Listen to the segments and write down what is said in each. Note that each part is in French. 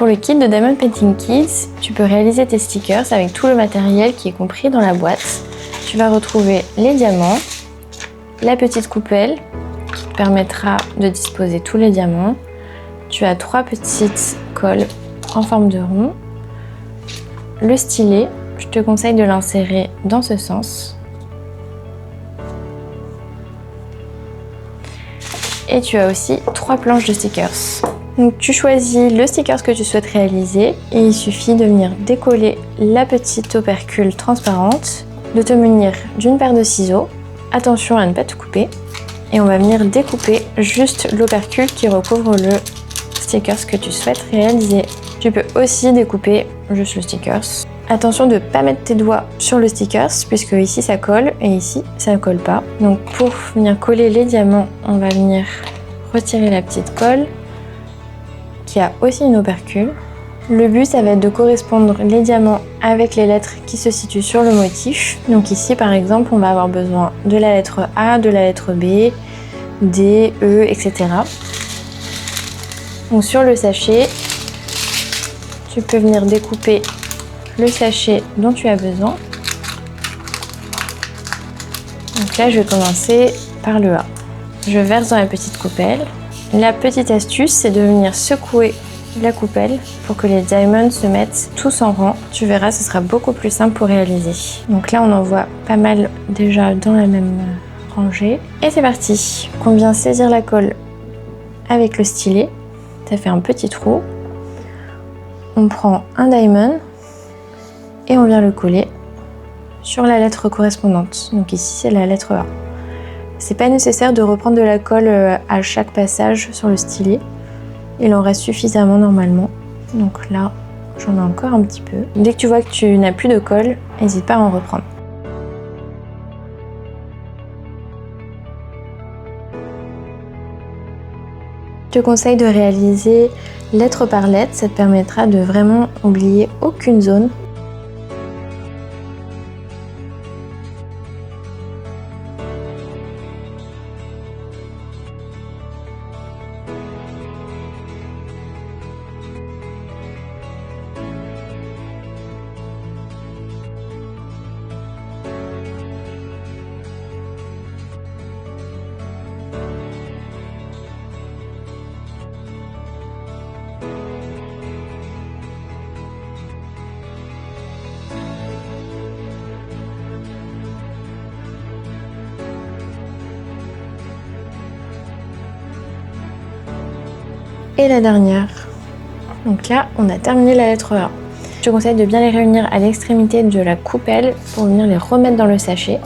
Pour le kit de Diamond Painting Kits, tu peux réaliser tes stickers avec tout le matériel qui est compris dans la boîte. Tu vas retrouver les diamants, la petite coupelle qui te permettra de disposer tous les diamants. Tu as 3 petites colles en forme de rond. Le stylet, je te conseille de l'insérer dans ce sens. Et tu as aussi 3 planches de stickers. Donc tu choisis le sticker que tu souhaites réaliser et il suffit de venir décoller la petite opercule transparente, de te munir d'une paire de ciseaux. Attention à ne pas te couper. Et on va venir découper juste l'opercule qui recouvre le sticker que tu souhaites réaliser. Tu peux aussi découper juste le sticker. Attention de ne pas mettre tes doigts sur le sticker puisque ici ça colle et ici ça ne colle pas. Donc pour venir coller les diamants, on va venir retirer la petite colle qui a aussi une opercule. Le but ça va être de correspondre les diamants avec les lettres qui se situent sur le motif. Donc ici par exemple on va avoir besoin de la lettre A, de la lettre B, D, E, etc. Donc sur le sachet, tu peux venir découper le sachet dont tu as besoin. Donc là je vais commencer par le A. Je verse dans la petite coupelle. La petite astuce c'est de venir secouer la coupelle pour que les diamants se mettent tous en rang. Tu verras, ce sera beaucoup plus simple pour réaliser. Donc là on en voit pas mal déjà dans la même rangée. Et c'est parti. On vient saisir la colle avec le stylet. Ça fait un petit trou. On prend un diamond et on vient le coller sur la lettre correspondante. Donc ici c'est la lettre A. C'est pas nécessaire de reprendre de la colle à chaque passage sur le stylet. Il en reste suffisamment normalement. Donc là, j'en ai encore un petit peu. Dès que tu vois que tu n'as plus de colle, n'hésite pas à en reprendre. Je te conseille de réaliser lettre par lettre. Ça te permettra de vraiment oublier aucune zone. Et la dernière. Donc là, on a terminé la lettre A. Je te conseille de bien les réunir à l'extrémité de la coupelle pour venir les remettre dans le sachet.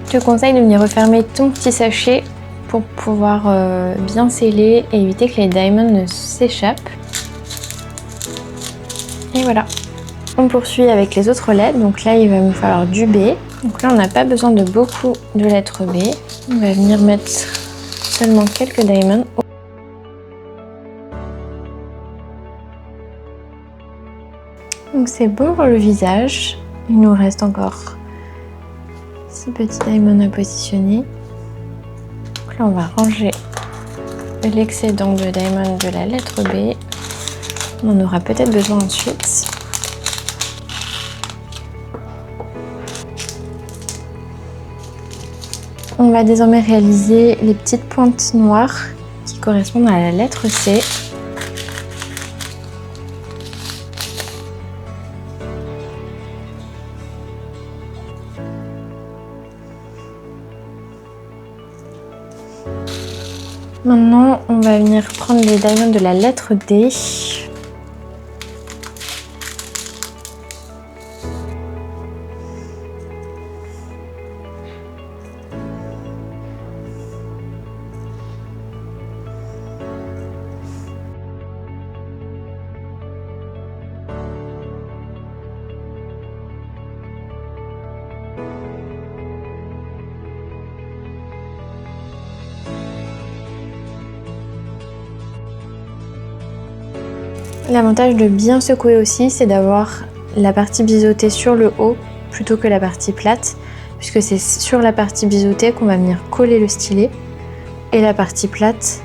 Je te conseille de venir refermer ton petit sachet pour pouvoir bien sceller et éviter que les diamants ne s'échappent. Et voilà. On poursuit avec les autres lettres. Donc là, il va me falloir du B. Donc là, on n'a pas besoin de beaucoup de lettres B. On va venir mettre seulement quelques diamants. Donc c'est bon pour le visage. Il nous reste encore 6 petits diamants à positionner. Donc là on va ranger l'excédent de diamants de la lettre B. On en aura peut-être besoin ensuite. On va désormais réaliser les petites pointes noires qui correspondent à la lettre C. Maintenant, on va venir prendre les diamants de la lettre D. L'avantage de bien secouer aussi, c'est d'avoir la partie biseautée sur le haut plutôt que la partie plate, puisque c'est sur la partie biseautée qu'on va venir coller le stylet et la partie plate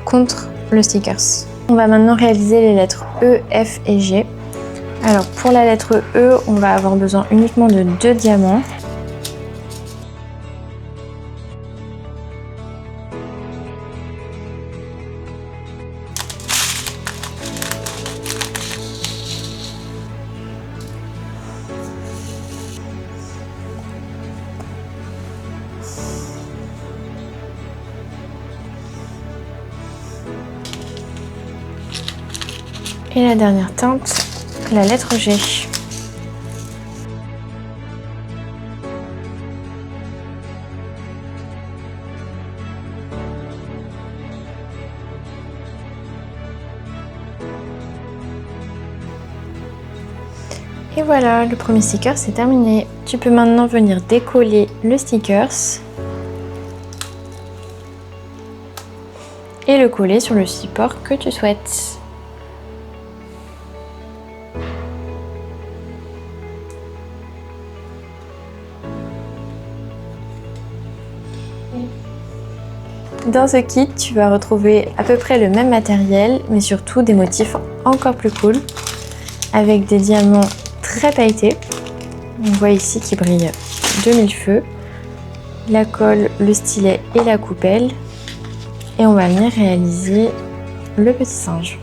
contre le stickers. On va maintenant réaliser les lettres E, F et G. Alors pour la lettre E, on va avoir besoin uniquement de 2 diamants. Et la dernière teinte, la lettre G. Et voilà, le premier sticker c'est terminé. Tu peux maintenant venir décoller le stickers et le coller sur le support que tu souhaites. Dans ce kit, tu vas retrouver à peu près le même matériel, mais surtout des motifs encore plus cool, avec des diamants très pailletés. On voit ici qui brille de mille feux, la colle, le stylet et la coupelle. Et on va venir réaliser le petit singe.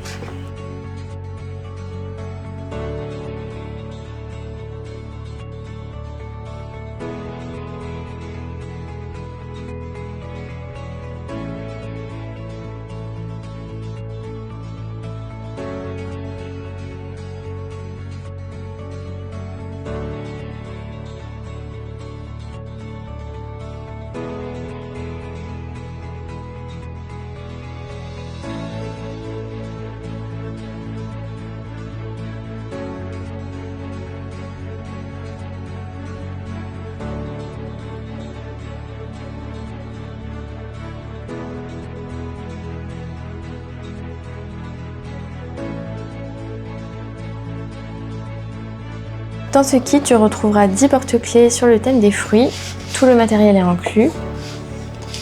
Dans ce kit, tu retrouveras 10 porte-clés sur le thème des fruits. Tout le matériel est inclus.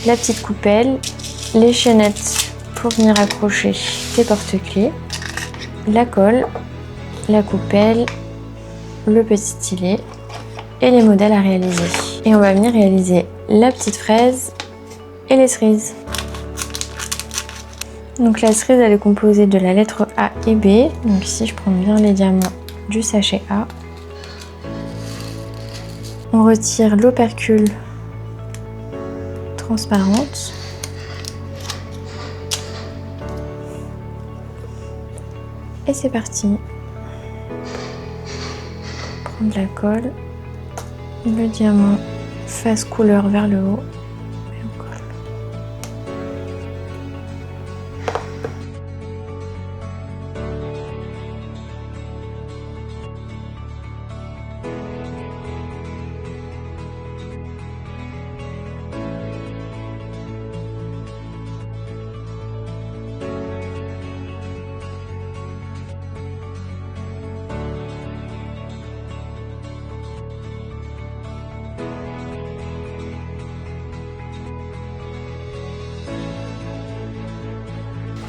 La petite coupelle, les chaînettes pour venir accrocher tes porte-clés, la colle, la coupelle, le petit stylet et les modèles à réaliser. Et on va venir réaliser la petite fraise et les cerises. Donc la cerise, elle est composée de la lettre A et B. Donc ici, je prends bien les diamants du sachet A. On retire l'opercule transparente. Et c'est parti. Prendre la colle, le diamant face couleur vers le haut. Et on colle.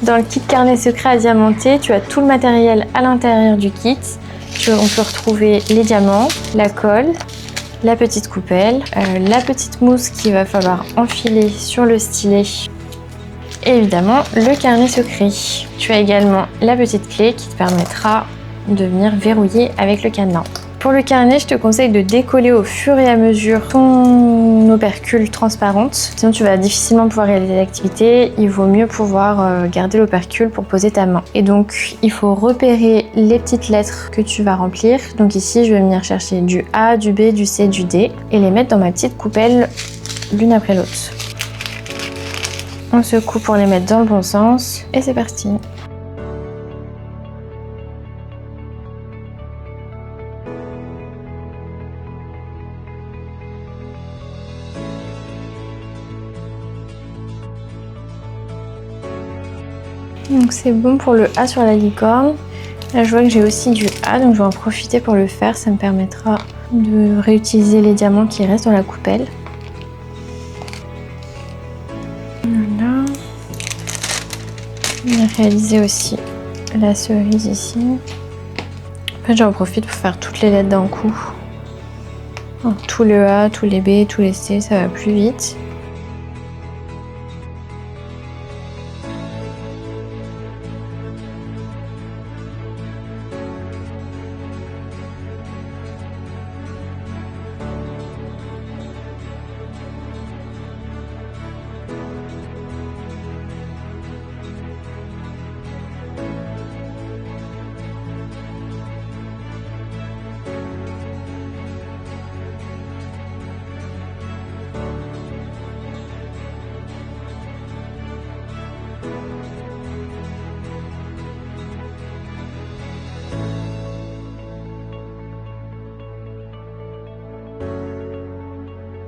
Dans le kit carnet secret à diamanter, tu as tout le matériel à l'intérieur du kit. On peut retrouver les diamants, la colle, la petite coupelle, la petite mousse qu'il va falloir enfiler sur le stylet et évidemment le carnet secret. Tu as également la petite clé qui te permettra de venir verrouiller avec le cadenas. Pour le carnet, je te conseille de décoller au fur et à mesure ton opercule transparente. Sinon, tu vas difficilement pouvoir réaliser l'activité. Il vaut mieux pouvoir garder l'opercule pour poser ta main. Et donc, il faut repérer les petites lettres que tu vas remplir. Donc ici, je vais venir chercher du A, du B, du C, du D et les mettre dans ma petite coupelle l'une après l'autre. On secoue pour les mettre dans le bon sens et c'est parti. Donc c'est bon pour le A sur la licorne. Là je vois que j'ai aussi du A, donc je vais en profiter pour le faire. Ça me permettra de réutiliser les diamants qui restent dans la coupelle. Voilà. On a réalisé aussi la cerise ici. En fait, j'en profite pour faire toutes les lettres d'un coup. Tout le A, tous les B, tous les C, ça va plus vite.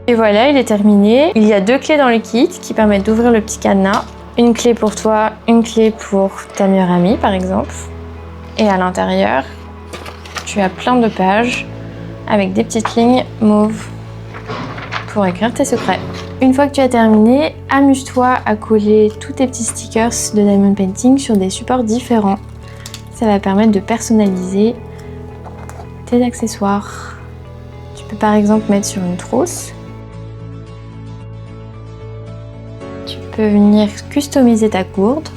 Et voilà, il est terminé. Il y a 2 clés dans le kit qui permettent d'ouvrir le petit cadenas. Une clé pour toi, une clé pour ta meilleure amie par exemple. Et à l'intérieur, tu as plein de pages avec des petites lignes mauves pour écrire tes secrets. Une fois que tu as terminé, amuse-toi à coller tous tes petits stickers de Diamond Painting sur des supports différents. Ça va permettre de personnaliser tes accessoires. Tu peux par exemple mettre sur une trousse. Tu peux venir customiser ta gourde